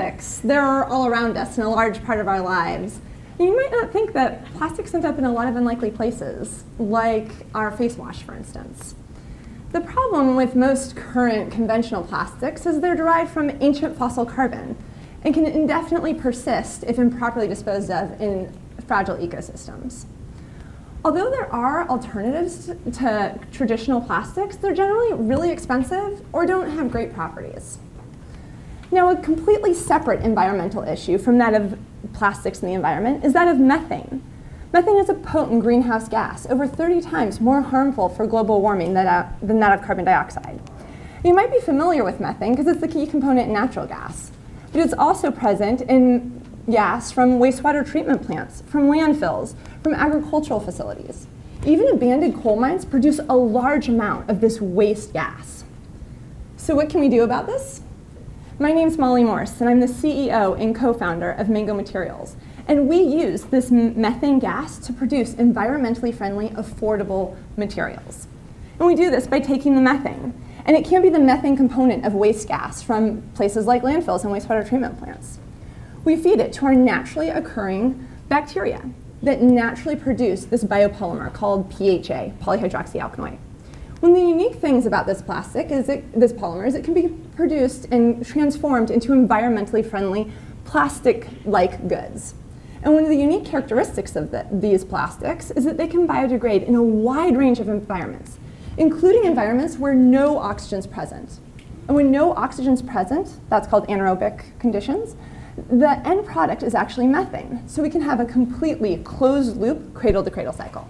plastics, they're all around us and a large part of our lives. And you might not think that plastics end up in a lot of unlikely places, like our face wash, for instance. The problem with most current conventional plastics is they're derived from ancient fossil carbon and can indefinitely persist if improperly disposed of in fragile ecosystems. Although there are alternatives to traditional plastics, they're generally really expensive or don't have great properties. Now, a completely separate environmental issue from that of plastics in the environment is that of methane. Methane is a potent greenhouse gas, over 30 times more harmful for global warming than that of carbon dioxide. You might be familiar with methane because it's the key component in natural gas, but it's also present in gas from wastewater treatment plants, from landfills, from agricultural facilities. Even abandoned coal mines produce a large amount of this waste gas. So what can we do about this? My name's Molly Morse, and I'm the CEO and co-founder of Mango Materials. And we use this methane gas to produce environmentally friendly, affordable materials. And we do this by taking the methane. And it can be the methane component of waste gas from places like landfills and wastewater treatment plants. We feed it to our naturally occurring bacteria that naturally produce this biopolymer called PHA, polyhydroxyalkali. One of the unique things about this this polymer is it can be produced and transformed into environmentally friendly plastic-like goods. And one of the unique characteristics of these plastics is that they can biodegrade in a wide range of environments, including environments where no oxygen is present. And when no oxygen is present, that's called anaerobic conditions, the end product is actually methane. So we can have a completely closed loop cradle-to-cradle cycle.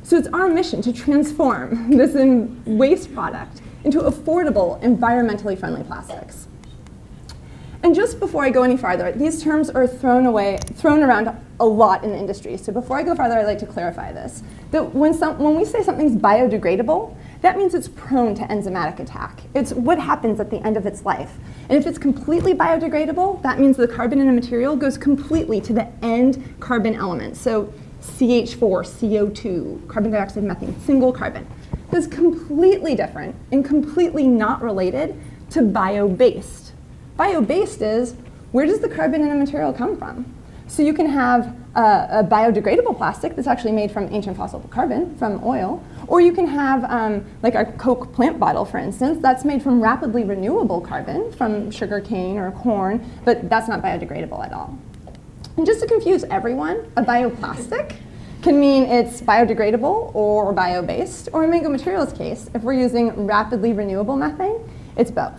So it's our mission to transform this waste product into affordable, environmentally friendly plastics. And just before I go any farther, these terms are thrown around a lot in the industry. So before I go farther, I'd like to clarify this. That when we say something's biodegradable, that means it's prone to enzymatic attack. It's what happens at the end of its life. And if it's completely biodegradable, that means the carbon in a material goes completely to the end carbon element. So CH4, CO2, carbon dioxide, methane, single carbon. That's completely different and completely not related to biobased. Biobased is, where does the carbon in a material come from? So you can have a biodegradable plastic that's actually made from ancient fossil carbon, from oil, or you can have, like our Coke plant bottle, for instance, that's made from rapidly renewable carbon from sugar cane or corn, but that's not biodegradable at all. And just to confuse everyone, a bioplastic can mean it's biodegradable or bio-based, or in Mango Materials' case, if we're using rapidly renewable methane, it's both.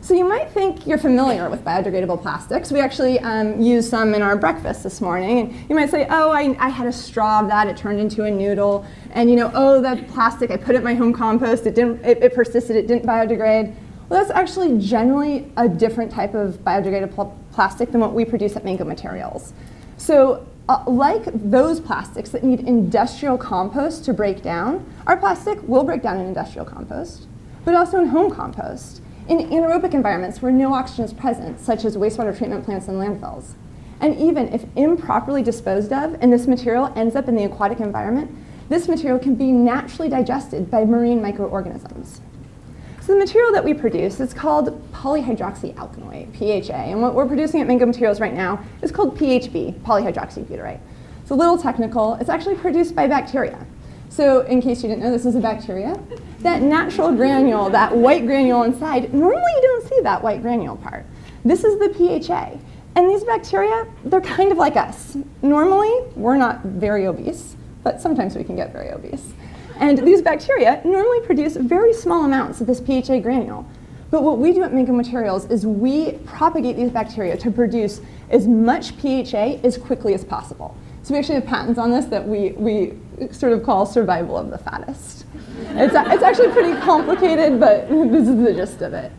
So you might think you're familiar with biodegradable plastics. We actually used some in our breakfast this morning. And you might say, oh, I had a straw of that, it turned into a noodle. And oh, that plastic, I put it in my home compost, it persisted, it didn't biodegrade. Well, that's actually generally a different type of biodegradable plastic than what we produce at Mango Materials. So like those plastics that need industrial compost to break down, our plastic will break down in industrial compost, but also in home compost, in anaerobic environments where no oxygen is present, such as wastewater treatment plants and landfills. And even if improperly disposed of and this material ends up in the aquatic environment, this material can be naturally digested by marine microorganisms. So the material that we produce is called polyhydroxyalkali, PHA, and what we're producing at Mango Materials right now is called PHB, polyhydroxybutyrate. It's a little technical. It's actually produced by bacteria. So in case you didn't know, this is a bacteria. That natural granule, that white granule inside, normally you don't see that white granule part. This is the PHA. And these bacteria, they're kind of like us. Normally, we're not very obese, but sometimes we can get very obese. And these bacteria normally produce very small amounts of this PHA granule. But what we do at Mango Materials is we propagate these bacteria to produce as much PHA as quickly as possible. So we actually have patents on this that we sort of call survival of the fattest. It's actually pretty complicated, but this is the gist of it.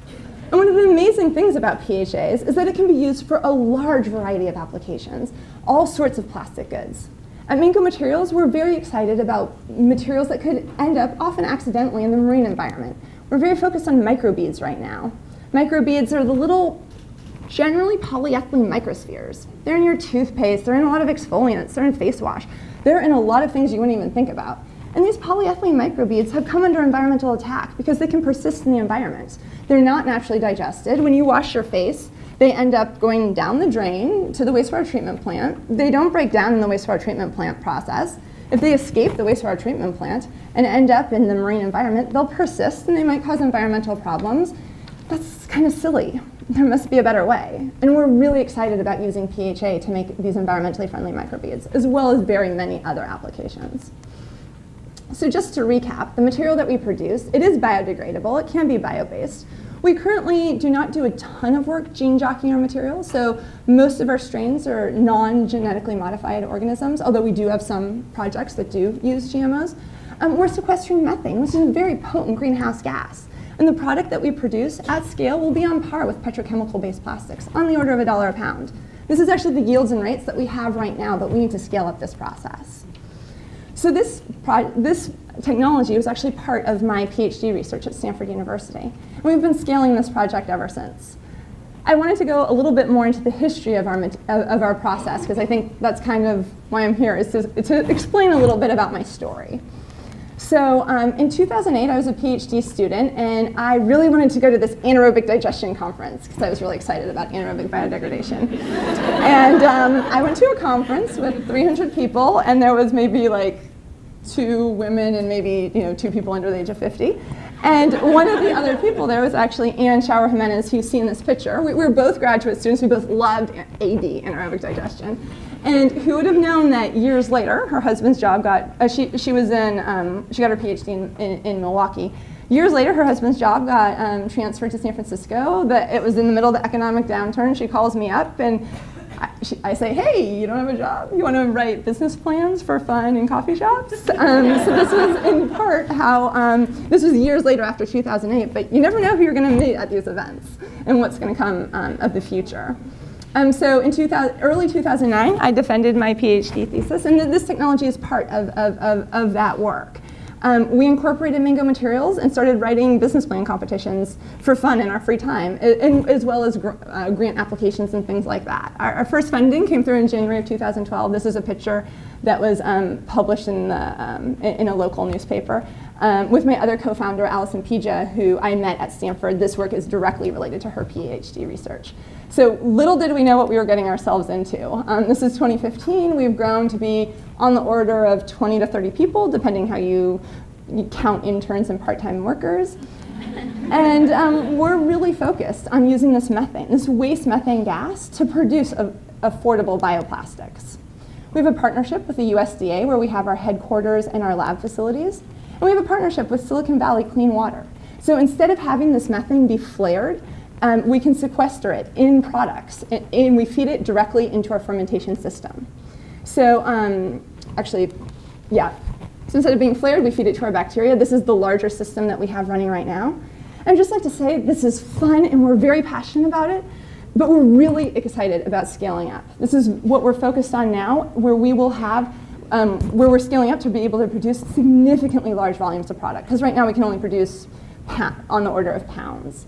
And one of the amazing things about PHAs is that it can be used for a large variety of applications, all sorts of plastic goods. At Mango Materials, we're very excited about materials that could end up, often accidentally, in the marine environment. We're very focused on microbeads right now. Microbeads are the little, generally polyethylene microspheres. They're in your toothpaste, they're in a lot of exfoliants, they're in face wash. They're in a lot of things you wouldn't even think about. And these polyethylene microbeads have come under environmental attack because they can persist in the environment. They're not naturally digested. When you wash your face, They end up going down the drain to the wastewater treatment plant. They don't break down in the wastewater treatment plant process. If they escape the wastewater treatment plant and end up in the marine environment, they'll persist and they might cause environmental problems. That's kind of silly. There must be a better way. And we're really excited about using PHA to make these environmentally friendly microbeads, as well as very many other applications. So just to recap, the material that we produce, it is biodegradable. It can be bio-based. We currently do not do a ton of work gene jockeying our material, so most of our strains are non-genetically modified organisms, although we do have some projects that do use GMOs. We're sequestering methane, which is a very potent greenhouse gas. And the product that we produce at scale will be on par with petrochemical-based plastics, on the order of $1 a pound. This is actually the yields and rates that we have right now, but we need to scale up this process. So this technology was actually part of my PhD research at Stanford University. And we've been scaling this project ever since. I wanted to go a little bit more into the history of our process, because I think that's kind of why I'm here, is to explain a little bit about my story. So in 2008, I was a PhD student, and I really wanted to go to this anaerobic digestion conference, because I was really excited about anaerobic biodegradation. And I went to a conference with 300 people, and there was maybe like 2 women and maybe 2 people under the age of 50. And one of the other people there was actually Ann Shower Jimenez, who's seen this picture. We were both graduate students. We both loved AD, anaerobic digestion. And who would have known that years later, her husband's job got, she got her PhD in Milwaukee. Years later, her husband's job got transferred to San Francisco. It was in the middle of the economic downturn. She calls me up and I say, hey, you don't have a job? You want to write business plans for fun in coffee shops? So this was in part how, this was years later after 2008, but you never know who you're going to meet at these events and what's going to come of the future. So in early 2009, I defended my PhD thesis, and this technology is part of that work. We incorporated Mango materials and started writing business plan competitions for fun in our free time, as well as grant applications and things like that. Our first funding came through in January of 2012. This is a picture that was published in a local newspaper. With my other co-founder, Allison Pija, who I met at Stanford. This work is directly related to her PhD research. So little did we know what we were getting ourselves into. This is 2015. We've grown to be on the order of 20 to 30 people, depending how you count interns and part-time workers. And we're really focused on using this methane, this waste methane gas, to produce affordable bioplastics. We have a partnership with the USDA, where we have our headquarters and our lab facilities. And we have a partnership with Silicon Valley Clean Water. So instead of having this methane be flared, we can sequester it in products, and we feed it directly into our fermentation system. So so instead of being flared, we feed it to our bacteria. This is the larger system that we have running right now. I'd just like to say this is fun, and we're very passionate about it, but we're really excited about scaling up. This is what we're focused on now, where we will have where we're scaling up to be able to produce significantly large volumes of product, because right now we can only produce on the order of pounds.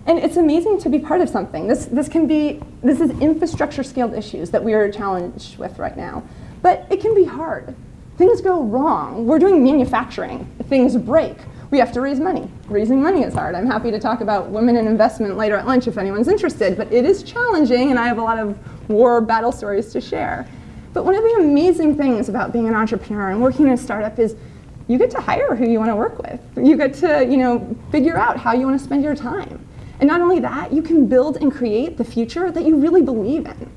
And it's amazing to be part of something. This is infrastructure scaled issues that we are challenged with right now. But it can be hard. Things go wrong. We're doing manufacturing. Things break. We have to raise money. Raising money is hard. I'm happy to talk about women in investment later at lunch if anyone's interested, but it is challenging, and I have a lot of war battle stories to share. But one of the amazing things about being an entrepreneur and working in a startup is you get to hire who you want to work with. You get to figure out how you want to spend your time. And not only that, you can build and create the future that you really believe in.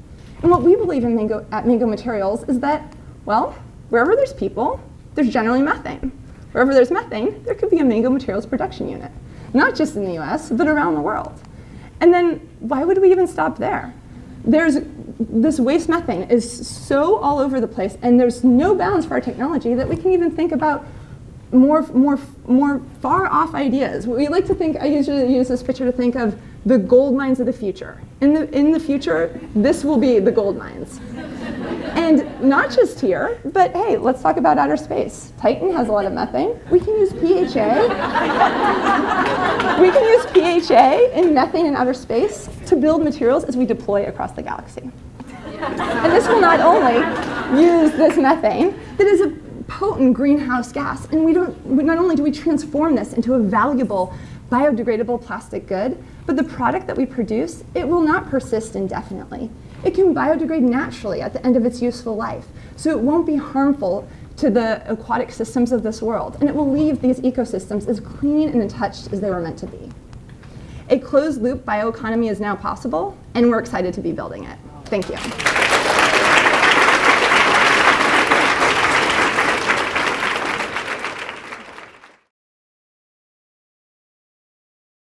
And what we believe in at Mango Materials is that, well, wherever there's people, there's generally methane. Wherever there's methane, there could be a Mango Materials production unit. Not just in the US, but around the world. And then why would we even stop there? This waste methane is so all over the place, and there's no bounds for our technology that we can even think about more far off ideas. We like to think, I usually use this picture to think of the gold mines of the future. In the future, this will be the gold mines. And not just here, but hey, let's talk about outer space. Titan has a lot of methane. We can use PHA. We can use PHA in methane in outer space to build materials as we deploy across the galaxy. And this will not only use this methane, that is a potent greenhouse gas, and not only do we transform this into a valuable biodegradable plastic good, but the product that we produce, it will not persist indefinitely. It can biodegrade naturally at the end of its useful life, so it won't be harmful to the aquatic systems of this world, and it will leave these ecosystems as clean and untouched as they were meant to be. A closed-loop bioeconomy is now possible, and we're excited to be building it. Thank you.